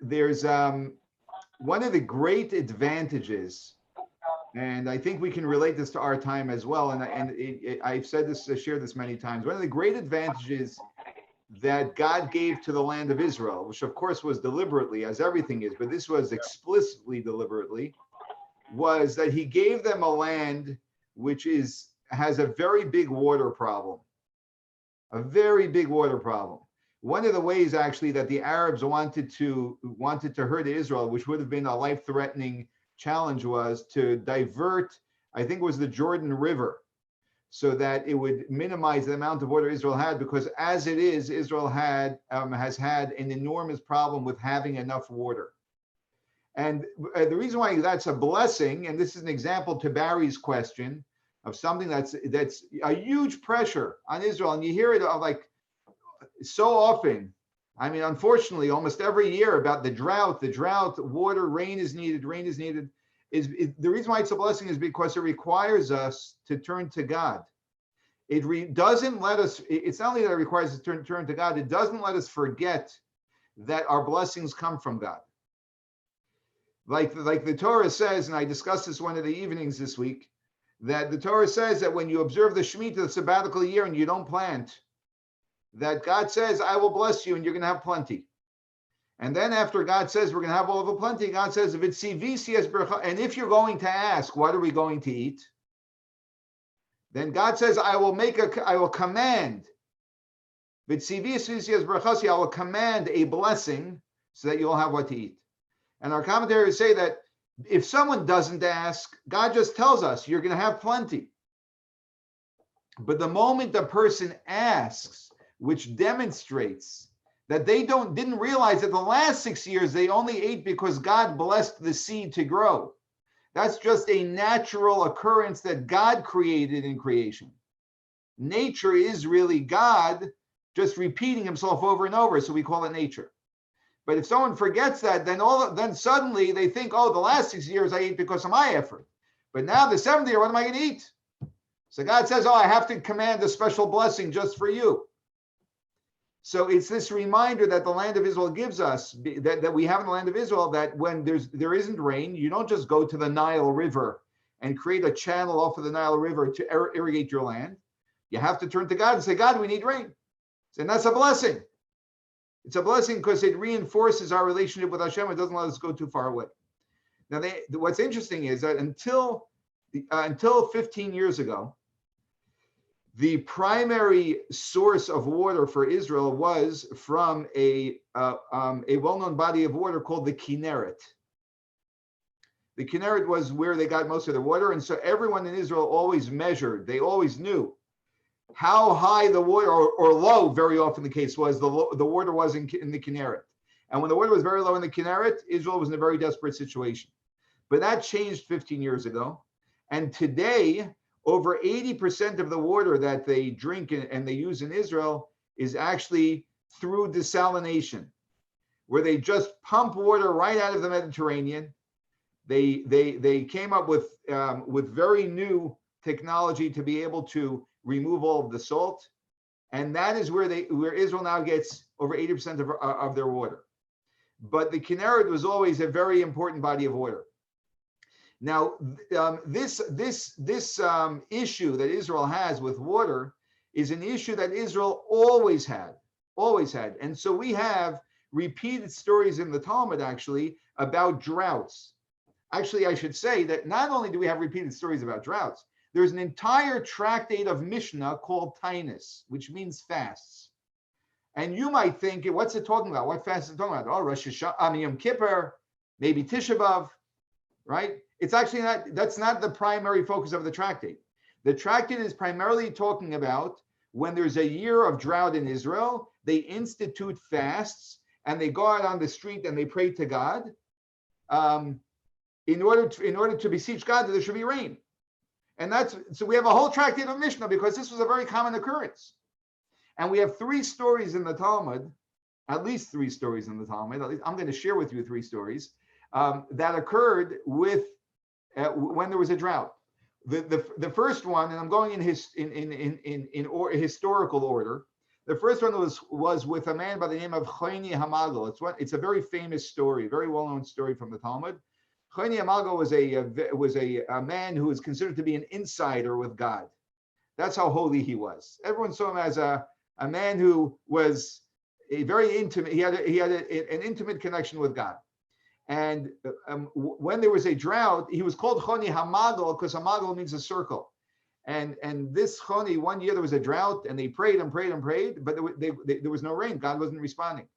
there's one of the great advantages, and I think we can relate this to our time as well. I've said this, shared this many times. One of the great advantages that God gave to the land of Israel, which of course was deliberately, as everything is, but this was explicitly deliberately, was that he gave them a land which has a very big water problem, a very big water problem. One of the ways actually that the Arabs wanted to hurt Israel, which would have been a life-threatening challenge, was to divert, I think it was the Jordan River, so that it would minimize the amount of water Israel had, because as it is, Israel has had an enormous problem with having enough water. And the reason why that's a blessing, and this is an example to Barry's question of something that's a huge pressure on Israel, and you hear it like so often. I mean, unfortunately, almost every year about the drought, water, rain is needed. The reason why it's a blessing is because it requires us to turn to God. Doesn't let us. It's not only that it requires us to turn to God. It doesn't let us forget that our blessings come from God. Like the Torah says, and I discussed this one of the evenings this week, that the Torah says that when you observe the Shemitah, the sabbatical year, and you don't plant, that God says, I will bless you and you're going to have plenty. And then after God says we're going to have all of a plenty, God says, and if you're going to ask, what are we going to eat? Then God says, I will command. I will command a blessing so that you'll have what to eat. And our commentaries say that if someone doesn't ask, God just tells us you're going to have plenty. But the moment the person asks, which demonstrates that they didn't realize that the last 6 years they only ate because God blessed the seed to grow. That's just a natural occurrence that God created in creation. Nature is really God just repeating himself over and over, so we call it nature. But if someone forgets that, then suddenly they think, oh, the last 6 years I ate because of my effort. But now the 7th year, what am I going to eat? So God says, oh, I have to command a special blessing just for you. So it's this reminder that the land of Israel gives us, that we have in the land of Israel, that when there isn't rain, you don't just go to the Nile River and create a channel off of the Nile River to irrigate your land. You have to turn to God and say, God, we need rain. And that's a blessing. It's a blessing because it reinforces our relationship with Hashem. It doesn't let us go too far away. Now, what's interesting is that until 15 years ago, the primary source of water for Israel was from a well-known body of water called the Kinneret. The Kinneret was where they got most of their water, and so everyone in Israel always measured. They always knew how high the water, or low, very often the case was, the water was in the Kinneret. And when the water was very low in the Kinneret, Israel was in a very desperate situation. But that changed 15 years ago. And today, over 80% of the water that they drink and they use in Israel is actually through desalination, where they just pump water right out of the Mediterranean. They came up with very new technology to be able to remove all of the salt, and that is where Israel now gets over 80% of their water. But the Kinneret was always a very important body of water. Now, this issue that Israel has with water is an issue that Israel always had. And so we have repeated stories in the Talmud, actually, about droughts. Actually, I should say that not only do we have repeated stories about droughts, there's an entire tractate of Mishnah called Tainus, which means fasts. And you might think, what's it talking about? What fast is it talking about? Oh, Rosh Hashanah, Yom Kippur, maybe Tisha B'Av, right? It's actually that's not the primary focus of the tractate. The tractate is primarily talking about when there's a year of drought in Israel, they institute fasts and they go out on the street and they pray to God in order to beseech God that there should be rain. And so we have a whole tractate of Mishnah because this was a very common occurrence. And we have 3 stories in the Talmud, at least 3 stories in the Talmud. At least I'm going to share with you 3 stories that occurred when there was a drought. The first one, and I'm going in historical order. The first one was with a man by the name of Choni Hamagel. It's a very famous story, very well-known story from the Talmud. Choni Hamagel was a man who was considered to be an insider with God. That's how holy he was. Everyone saw him as a man who was a very intimate. He had an intimate connection with God. And when there was a drought, he was called Choni Hamagel because Hamagel means a circle. And this Choni, one year there was a drought, and they prayed and prayed and prayed, but there was no rain. God wasn't responding.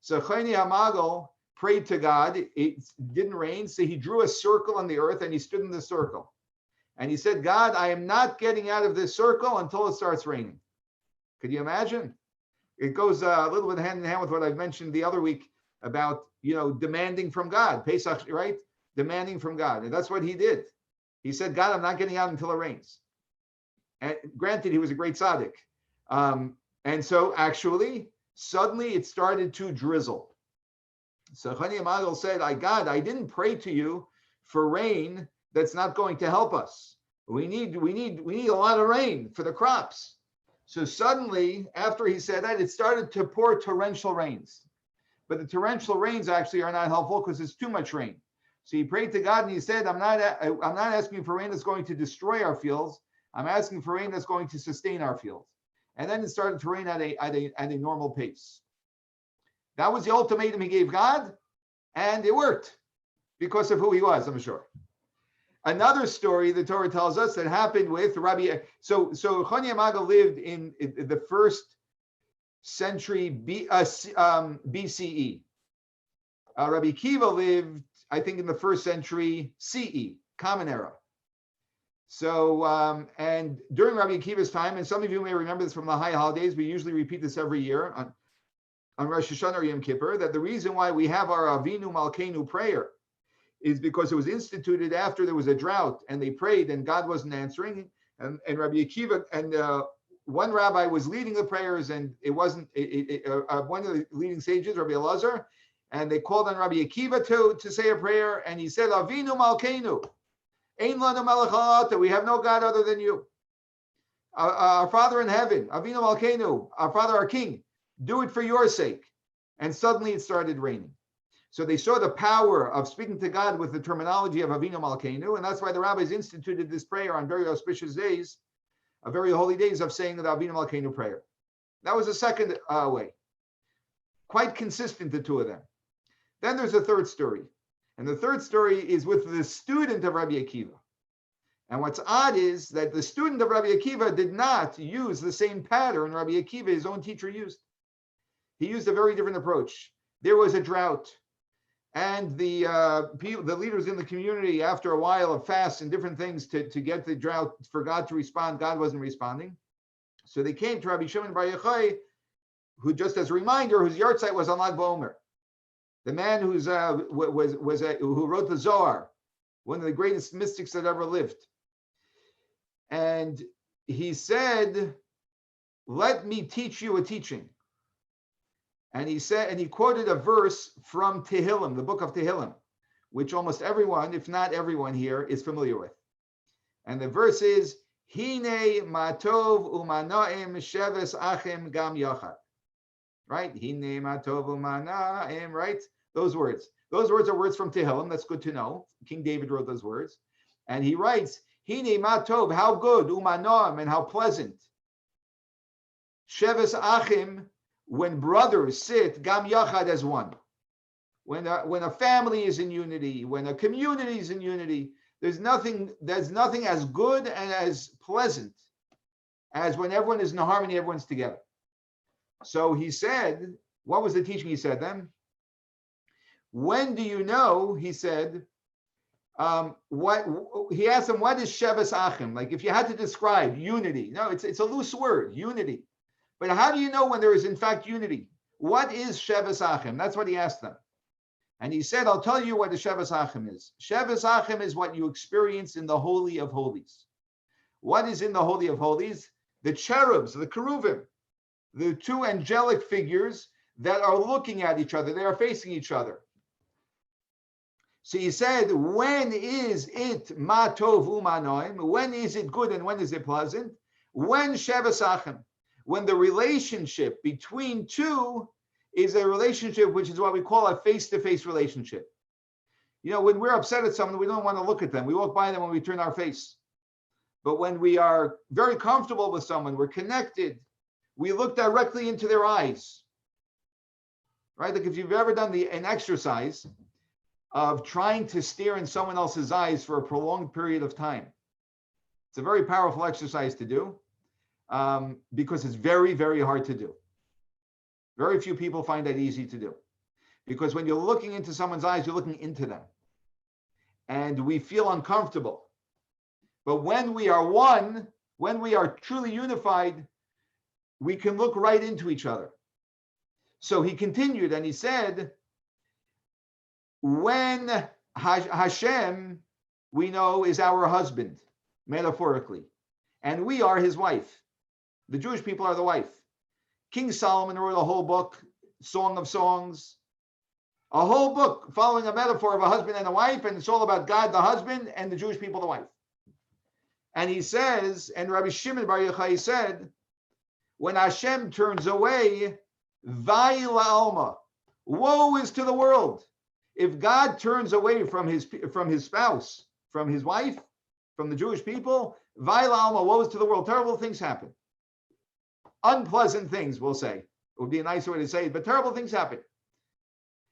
So Choni Hamagel prayed to God. It didn't rain, so he drew a circle on the earth, and he stood in the circle. And he said, God, I am not getting out of this circle until it starts raining. Could you imagine? It goes a little bit hand in hand with what I've mentioned the other week about, demanding from God. Pesach, right? Demanding from God. And that's what he did. He said, God, I'm not getting out until it rains. And granted, he was a great tzaddik. And so actually, suddenly it started to drizzle. So Choni Hamagel said, God, I didn't pray to you for rain that's not going to help us. We need a lot of rain for the crops. So suddenly, after he said that, it started to pour torrential rains. But the torrential rains actually are not helpful because it's too much rain. So he prayed to God and he said, I'm not asking for rain that's going to destroy our fields. I'm asking for rain that's going to sustain our fields. And then it started to rain at a normal pace. That was the ultimatum he gave God, and it worked because of who he was, I'm sure. Another story the Torah tells us that happened with Rabbi. So Choni Hamagel lived in the first century BCE. Rabbi Akiva lived, I think, in the first century CE, Common Era. So, and during Rabbi Akiva's time, and some of you may remember this from the high holidays, we usually repeat this every year on Rosh Hashanah or Yom Kippur, that the reason why we have our Avinu Malkeinu prayer is because it was instituted after there was a drought and they prayed and God wasn't answering. And Rabbi Akiva, and one rabbi was leading the prayers, and it wasn't one of the leading sages, Rabbi Elazar, and they called on Rabbi Akiva to say a prayer, and he said, Avinu Malkeinu, Ein lanu melech ha'ata, we have no God other than you. Our Father in heaven, Avinu Malkeinu, our Father, our King, do it for your sake. And suddenly it started raining. So they saw the power of speaking to God with the terminology of Avinu Malkeinu, and that's why the rabbis instituted this prayer on very auspicious days, very holy days, of saying the Avinu Malkeinu prayer. That was the second way. Quite consistent, the two of them. Then there's a third story. And the third story is with the student of Rabbi Akiva. And what's odd is that the student of Rabbi Akiva did not use the same pattern Rabbi Akiva, his own teacher, used. He used a very different approach. There was a drought. And the leaders in the community, after a while of fasts and different things to get the drought, for God to respond, God wasn't responding. So they came to Rabbi Shimon Bar Yochai, who, just as a reminder, whose yahrzeit was on Lag BaOmer. The man who wrote the Zohar, one of the greatest mystics that ever lived. And he said, let me teach you a teaching. And he said, and he quoted a verse from Tehillim, the book of Tehillim, which almost everyone, if not everyone here, is familiar with. And the verse is, Hine matov umanaim sheves achim gam yachad. Right? Hine matov umanaim, right? Those words. Those words are words from Tehillim. That's good to know. King David wrote those words. And he writes, Hine matov, how good, umanaim, and how pleasant. Sheves achim, when brothers sit gam yachad, as one. When a family is in unity, when a community is in unity, there's nothing as good and as pleasant as when everyone is in harmony, everyone's together. So he said, what was the teaching he said then? When do you know, he said, what he asked him, what is Sheves Achim? Like, if you had to describe unity, no, it's a loose word, unity. But how do you know when there is in fact unity? What is Sheves Achim? That's what he asked them. And he said, I'll tell you what the Sheves Achim is. Sheves Achim is what you experience in the Holy of Holies. What is in the Holy of Holies? The cherubs, the keruvim, the two angelic figures that are looking at each other. They are facing each other. So he said, when is it ma tov umanoim? When is it good and when is it pleasant? When Sheves Achim? when the relationship between two is a relationship which is what we call a face-to-face relationship. When we're upset at someone, we don't want to look at them. We walk by them when we turn our face. But when we are very comfortable with someone, we're connected, we look directly into their eyes. Right? Like if you've ever done an exercise of trying to stare in someone else's eyes for a prolonged period of time. It's a very powerful exercise to do because it's very, very hard to do. Very few people find that easy to do. Because when you're looking into someone's eyes, you're looking into them. And we feel uncomfortable. But when we are one, when we are truly unified, we can look right into each other. So he continued and he said, when Hashem, we know, is our husband, metaphorically, and we are his wife. The Jewish people are the wife. King Solomon wrote a whole book, Song of Songs, a whole book following a metaphor of a husband and a wife, and it's all about God, the husband, and the Jewish people, the wife. And he says, and Rabbi Shimon Bar Yochai said, when Hashem turns away, Vai la'alma, woe is to the world. If God turns away from his spouse, from his wife, from the Jewish people, Vai la'alma, woe is to the world. Terrible things happen. Unpleasant things, we'll say. It would be a nicer way to say it, but terrible things happen.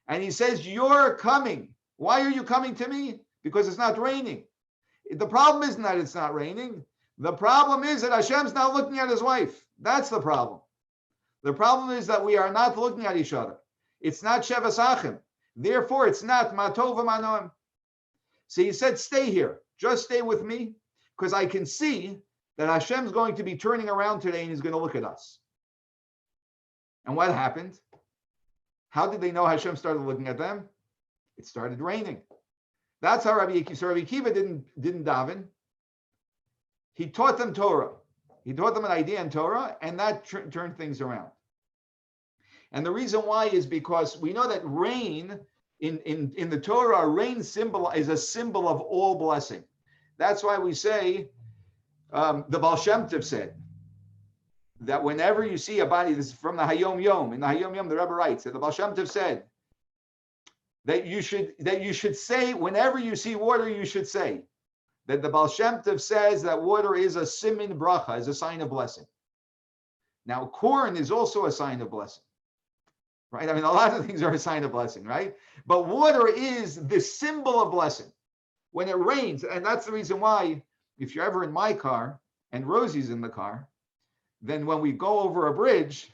And he says, you're coming. Why are you coming to me? Because it's not raining. The problem isn't that it's not raining. The problem is that Hashem's not looking at his wife. That's the problem. The problem is that we are not looking at each other. It's not Shevas Achim. Therefore, it's not Matov Manoim. So he said, stay here. Just stay with me, because I can see that Hashem's going to be turning around today and he's going to look at us. And what happened? How did they know Hashem started looking at them? It started raining. That's how Rabbi Akiva didn't daven. He taught them Torah. He taught them an idea in Torah, and that turned things around. And the reason why is because we know that rain in the Torah, rain is a symbol of all blessing. That's why we say, the Baal Shem Tov said, that whenever you see a body, this is from the Hayom Yom. In the Hayom Yom, the Rebbe writes that the Baal Shem Tov said that you should say, whenever you see water, you should say that the Baal Shem Tov says that water is a simin bracha, is a sign of blessing. Now, corn is also a sign of blessing, right? I mean, a lot of things are a sign of blessing, right? But water is the symbol of blessing. When it rains, and that's the reason why, if you're ever in my car and Rosie's in the car, then when we go over a bridge,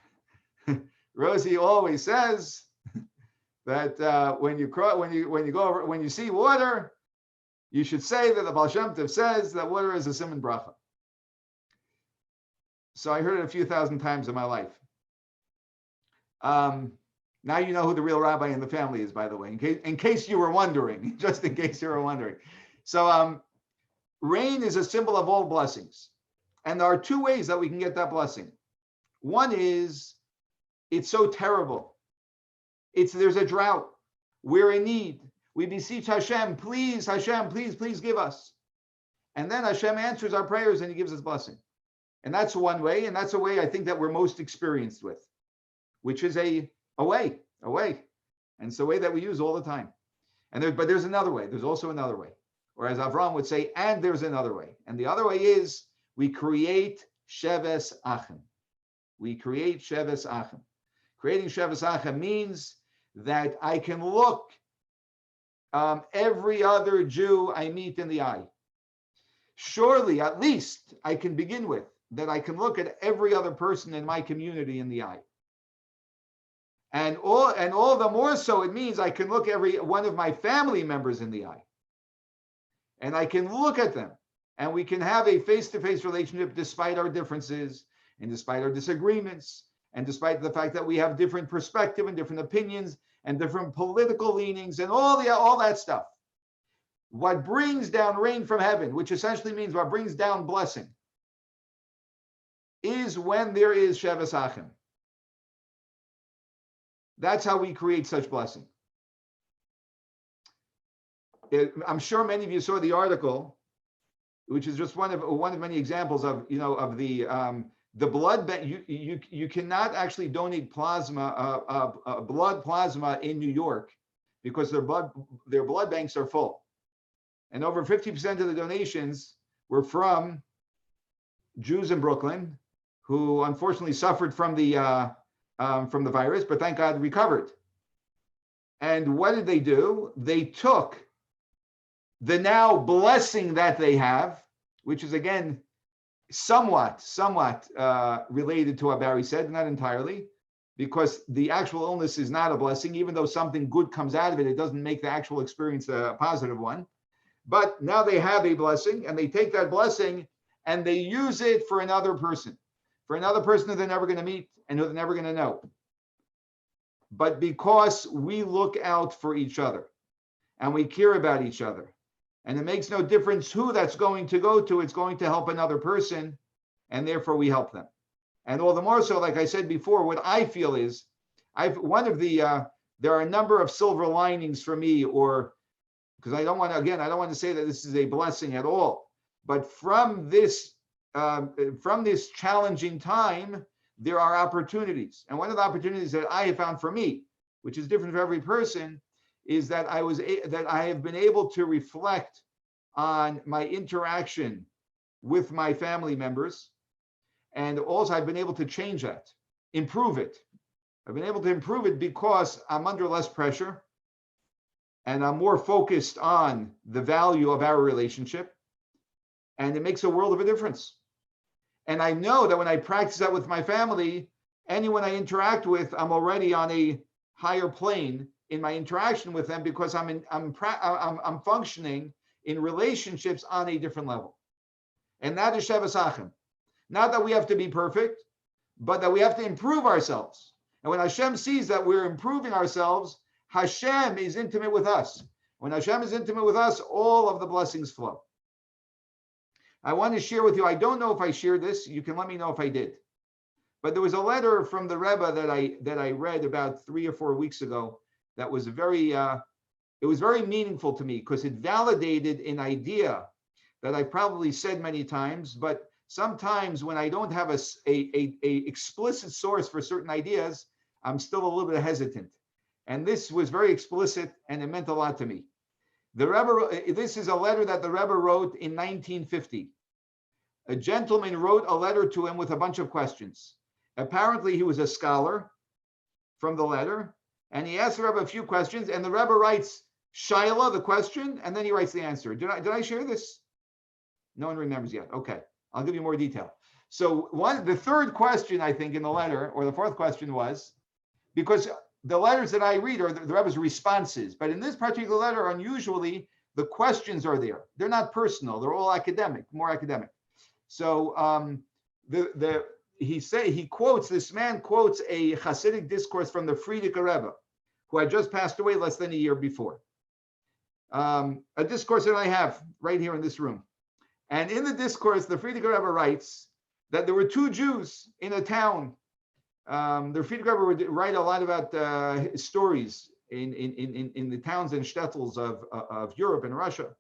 Rosie always says that when you see water, you should say that the Baal Shem Tov says that water is a siman bracha. So I heard it a few thousand times in my life. Now you know who the real rabbi in the family is, by the way, in case you were wondering, just in case you were wondering. So rain is a symbol of all blessings. And there are two ways that we can get that blessing. One is, it's so terrible. There's a drought. We're in need. We beseech Hashem, please, please give us. And then Hashem answers our prayers and he gives us blessing. And that's one way. And that's a way I think that we're most experienced with, which is a way. And it's a way that we use all the time. But there's another way. There's also another way. Or as Avram would say, and there's another way. And the other way is we create Sheves Achim. We create Sheves Achim. Creating Sheves Achim means that I can look every other Jew I meet in the eye. Surely, at least, I can begin with that I can look at every other person in my community in the eye. And all the more so, it means I can look every one of my family members in the eye. And I can look at them. And we can have a face-to-face relationship despite our differences and despite our disagreements and despite the fact that we have different perspective and different opinions and different political leanings and all that stuff. What brings down rain from heaven, which essentially means what brings down blessing, is when there is Sheves Achim. That's how we create such blessing. I'm sure many of you saw the article, which is just one of many examples of the The blood bank, you cannot actually donate plasma, blood plasma in New York because their blood banks are full, and over 50% of the donations were from Jews in Brooklyn who unfortunately suffered from the virus, but thank God recovered. And what did they do? They took the now blessing that they have, which is again somewhat related to what Barry said, not entirely, because the actual illness is not a blessing. Even though something good comes out of it, it doesn't make the actual experience a positive one. But now they have a blessing, and they take that blessing and they use it for another person that they're never going to meet and who they're never going to know. But because we look out for each other and we care about each other, and it makes no difference who that's going to go to, it's going to help another person, and therefore we help them. And all the more so, like I said before, what I feel is, there are a number of silver linings for me, or because I don't want to say that this is a blessing at all, but from this challenging time, there are opportunities. And one of the opportunities that I have found for me, which is different for every person, is that I have been able to reflect on my interaction with my family members, and also I've been able to change that, improve it. I've been able to improve it because I'm under less pressure and I'm more focused on the value of our relationship, and it makes a world of a difference. And I know that when I practice that with my family, anyone I interact with, I'm already on a higher plane in my interaction with them, because I'm functioning in relationships on a different level. And that is Shevas Achim. Not that we have to be perfect, but that we have to improve ourselves. And when Hashem sees that we're improving ourselves, Hashem is intimate with us. When Hashem is intimate with us, all of the blessings flow. I want to share with you, I don't know if I shared this, you can let me know if I did. But there was a letter from the Rebbe that I read about 3 or 4 weeks ago that was very meaningful to me, because it validated an idea that I probably said many times, but sometimes when I don't have a explicit source for certain ideas, I'm still a little bit hesitant. And this was very explicit, and it meant a lot to me. This is a letter that the Rebbe wrote in 1950. A gentleman wrote a letter to him with a bunch of questions. Apparently, he was a scholar from the letter, and he asked the Rebbe a few questions, and the Rebbe writes Shaila, the question, and then he writes the answer. Did I share this? No one remembers yet. Okay, I'll give you more detail. So the third question, I think, in the letter, or the fourth question was, because the letters that I read are the Rebbe's responses, but in this particular letter, unusually, the questions are there. They're not personal. They're all academic, more academic. So this man quotes a Hasidic discourse from the Frierdiker Rebbe, who had just passed away less than a year before. A discourse that I have right here in this room. And in the discourse, the Frierdiker Rebbe writes that there were 2 Jews in a town. The Frierdiker Rebbe would write a lot about stories in the towns and shtetls of Europe and Russia.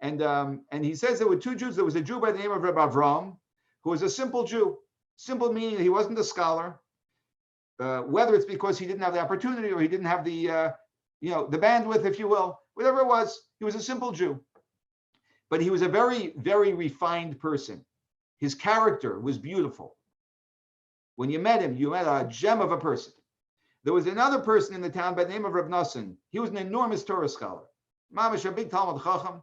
And he says there were 2 Jews. There was a Jew by the name of Reb Avram, who was a simple Jew. Simple meaning he wasn't a scholar, whether it's because he didn't have the opportunity or he didn't have the bandwidth, if you will, whatever it was, he was a simple Jew. But he was a very, very refined person. His character was beautiful. When you met him, you met a gem of a person. There was another person in the town by the name of Reb Nosson. He was an enormous Torah scholar. Mamish, a big Talmud Chacham,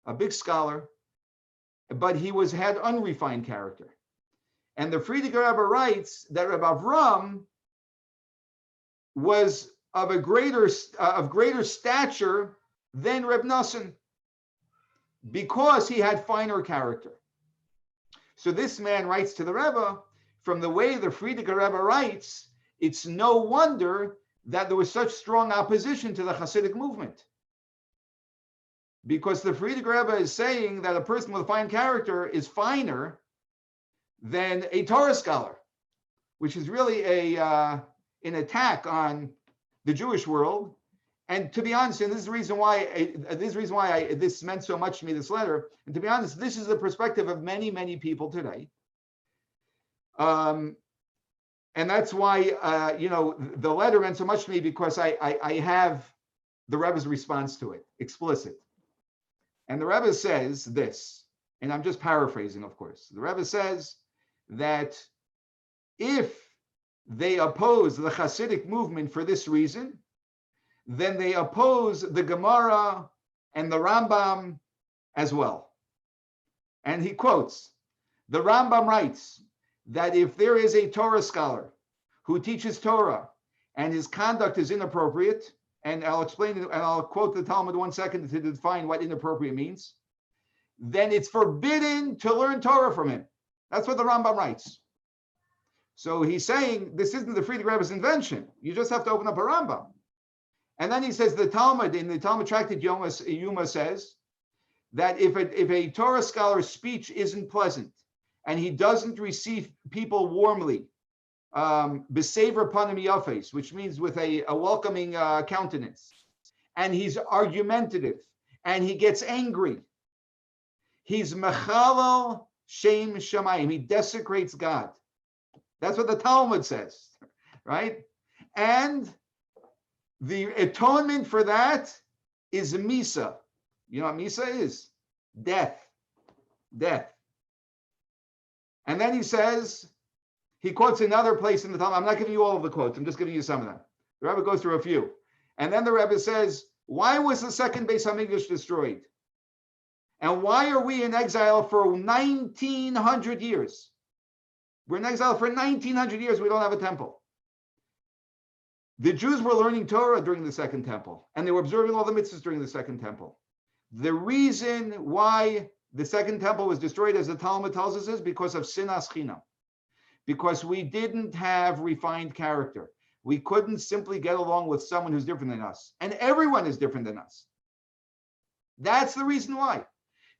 a big scholar, but he had unrefined character. And the Frierdiker Rebbe writes that Reb Avram was of greater stature than Reb Nosson, because he had finer character. So this man writes to the Rebbe, from the way the Frierdiker Rebbe writes, it's no wonder that there was such strong opposition to the Hasidic movement. Because the Frierdiker Rebbe is saying that a person with fine character is finer than a Torah scholar, which is really an attack on the Jewish world. And to be honest, and this is the reason why this meant so much to me, this letter. And to be honest, this is the perspective of many, many people today. And that's why, the letter meant so much to me, because I have the Rebbe's response to it, explicit. And the Rebbe says this, and I'm just paraphrasing, of course. The Rebbe says that if they oppose the Hasidic movement for this reason, then they oppose the Gemara and the Rambam as well. And he quotes, the Rambam writes that if there is a Torah scholar who teaches Torah and his conduct is inappropriate, and I'll explain it, and I'll quote the Talmud 1 second to define what inappropriate means, then it's forbidden to learn Torah from him. That's what the Rambam writes. So he's saying this isn't the Friedrich Rebbe's invention. You just have to open up a Rambam. And then he says the Talmud, in the Talmud tractate Yuma says that if a Torah scholar's speech isn't pleasant and he doesn't receive people warmly, besaver panim yafes, which means with a welcoming countenance, and he's argumentative and he gets angry, he's mechalal shem shamayim, he desecrates God. That's what the Talmud says, right? And the atonement for that is Misa. You know what Misa is? Death. And then he says, he quotes another place in the Talmud. I'm not giving you all of the quotes. I'm just giving you some of them. The Rebbe goes through a few. And then the Rebbe says, why was the second Beis HaMikdash destroyed? And why are we in exile for 1,900 years? We're in exile for 1,900 years. We don't have a temple. The Jews were learning Torah during the Second Temple, and they were observing all the mitzvahs during the Second Temple. The reason why the Second Temple was destroyed, as the Talmud tells us, is because of sinas chinam. Because we didn't have refined character. We couldn't simply get along with someone who's different than us. And everyone is different than us. That's the reason why.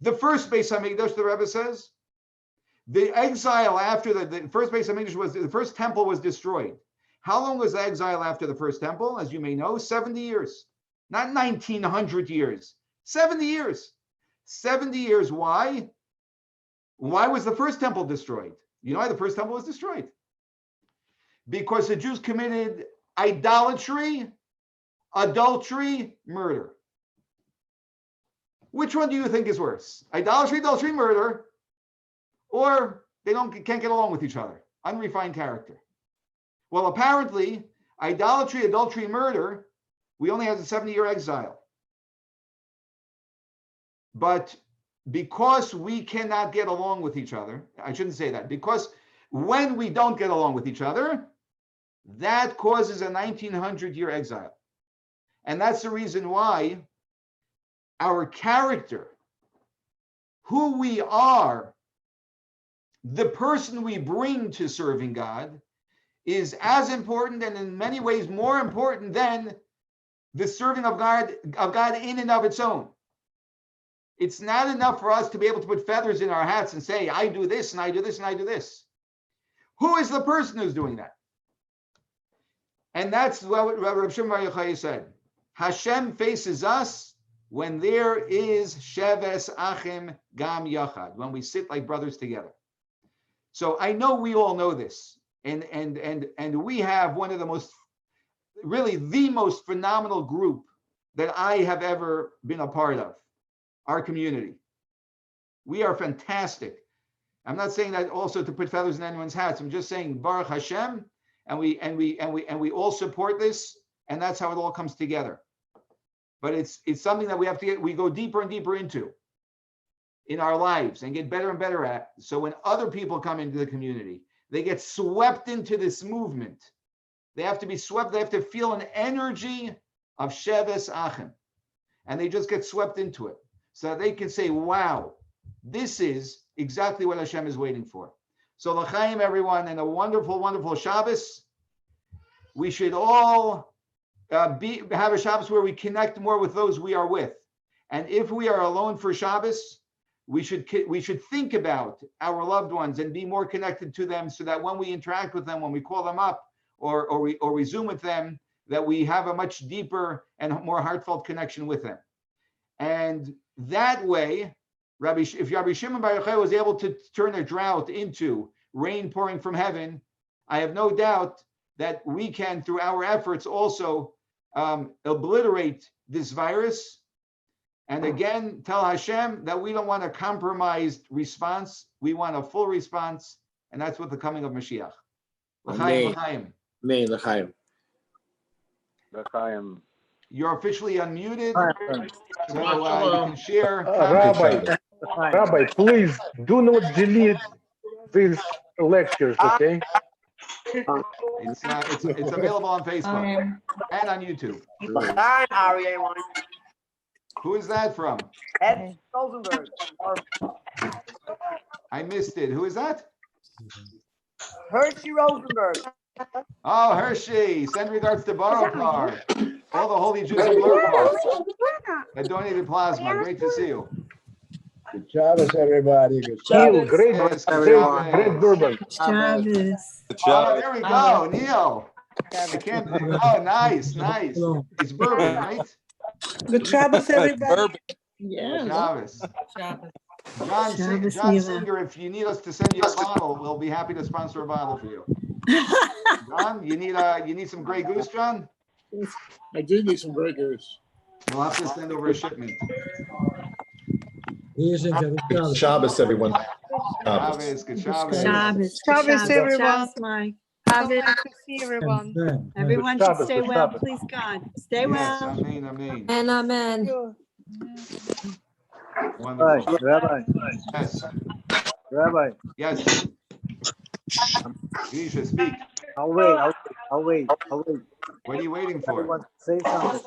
The first Beis HaMikdash, the Rebbe says, the exile after the first Beis HaMikdash was, the first temple was destroyed. How long was the exile after the first temple? As you may know, 70 years. Not 1,900 years. 70 years. 70 years. Why? Why was the first temple destroyed? You know why the first temple was destroyed? Because the Jews committed idolatry, adultery, murder. Which one do you think is worse? Idolatry, adultery, murder, or they can't get along with each other? Unrefined character. Well, apparently, idolatry, adultery, murder, we only have a 70-year exile. But because we cannot get along with each other, I shouldn't say that, because when we don't get along with each other, that causes a 1,900-year exile. And that's the reason why our character, who we are, the person we bring to serving God, is as important and in many ways more important than the serving of God in and of its own. It's not enough for us to be able to put feathers in our hats and say, I do this and I do this and I do this. Who is the person who's doing that? And that's what Rav Shimon Bar Yochai said. Hashem faces us when there is Sheves Achim Gam Yachad, when we sit like brothers together. So I know we all know this. And we have one of the most, really the most phenomenal group that I have ever been a part of, our community. We are fantastic. I'm not saying that also to put feathers in anyone's hats. I'm just saying Baruch Hashem, and we all support this, and that's how it all comes together. But it's something that we go deeper and deeper into in our lives and get better and better at. So when other people come into the community, they get swept into this movement. They have to be swept. They have to feel an energy of Sheves Achim. And they just get swept into it. So that they can say, wow, this is exactly what Hashem is waiting for. So l'chaim, everyone, and a wonderful, wonderful Shabbos. We should all have a Shabbos where we connect more with those we are with. And if we are alone for Shabbos, we should think about our loved ones and be more connected to them, so that when we interact with them, when we call them up or we Zoom with them, that we have a much deeper and more heartfelt connection with them. And that way, if Rabbi Shimon Bar Yochai was able to turn a drought into rain pouring from heaven, I have no doubt that we can, through our efforts, also obliterate this virus. And again, tell Hashem that we don't want a compromised response. We want a full response. And that's with the coming of Mashiach. L'chaim, l'chaim. Amen, l'chaim. L'chaim. You're officially unmuted. So you can share. Rabbi, please do not delete these lectures, okay? It's available on Facebook and on YouTube. L'chaim, Ari, everyone. Who is that from? Ed Rosenberg. I missed it. Who is that? Hershey Rosenberg. Oh, Hershey. Send regards to Borokar. All the holy Jews of Borokar. That donated plasma. Great to see you. Good Shabbos, everybody. Good Neil, Shabbos. great Durban. Shabbos. Oh, there we go. Neil. I can't. Oh, nice. It's bourbon, right? Good Shabbos, everybody. Yeah. Shabbos. John Singer, if you need us to send you a bottle, we'll be happy to sponsor a bottle for you. John, you need some Grey Goose, John? I do need some Grey Goose. We'll have to send over a shipment. Good Shabbos, everyone. Shabbos, good Shabbos. Shabbos, everyone. Shabbos, Mike. So nice to see everyone. Everyone should stay well, please God. Stay Yes, well. amen. And amen. Wonderful. Rabbi. Yes. Rabbi. Yes. You should speak. I'll wait. What are you waiting for? Say something.